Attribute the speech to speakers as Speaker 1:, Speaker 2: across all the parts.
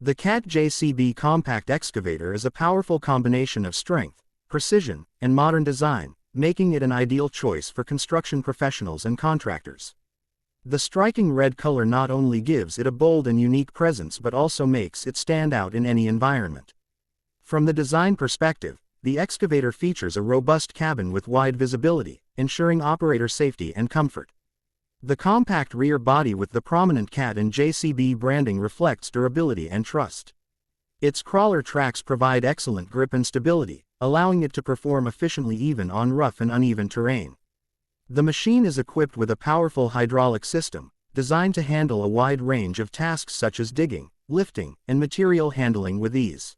Speaker 1: The CAT JCB Compact Excavator is a powerful combination of strength, precision, and modern design, making it an ideal choice for construction professionals and contractors. The striking red color not only gives it a bold and unique presence but also makes it stand out in any environment. From the design perspective, the excavator features a robust cabin with wide visibility, ensuring operator safety and comfort. The compact rear body with the prominent CAT and JCB branding reflects durability and trust. Its crawler tracks provide excellent grip and stability, allowing it to perform efficiently even on rough and uneven terrain. The machine is equipped with a powerful hydraulic system, designed to handle a wide range of tasks such as digging, lifting, and material handling with ease.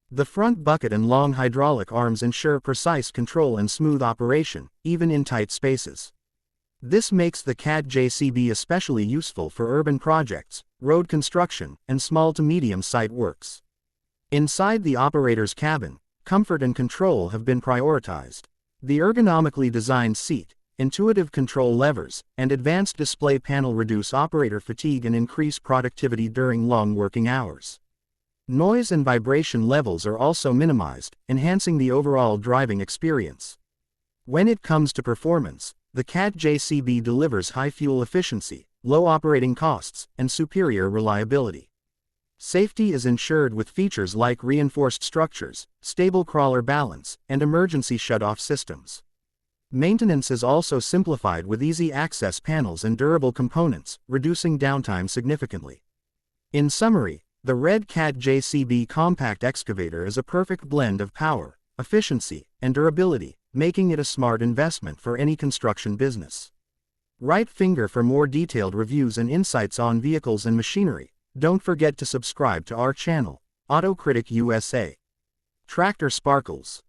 Speaker 1: The front bucket and long hydraulic arms ensure precise control and smooth operation, even in tight spaces. This makes the CAT JCB especially useful for urban projects, road construction, and small to medium site works. Inside the operator's cabin, comfort and control have been prioritized. The ergonomically designed seat, intuitive control levers, and advanced display panel reduce operator fatigue and increase productivity during long working hours. Noise and vibration levels are also minimized, enhancing the overall driving experience. When it comes to performance, the CAT JCB delivers high fuel efficiency, low operating costs, and superior reliability. Safety is ensured with features like reinforced structures, stable crawler balance, and emergency shutoff systems. Maintenance is also simplified with easy access panels and durable components, reducing downtime significantly. In summary, the Red CAT JCB Compact Excavator is a perfect blend of power, efficiency, and durability, making it a smart investment for any construction business. Right finger for more detailed reviews and insights on vehicles and machinery. Don't forget to subscribe to our channel, Critic USA. Tractor Sparkles.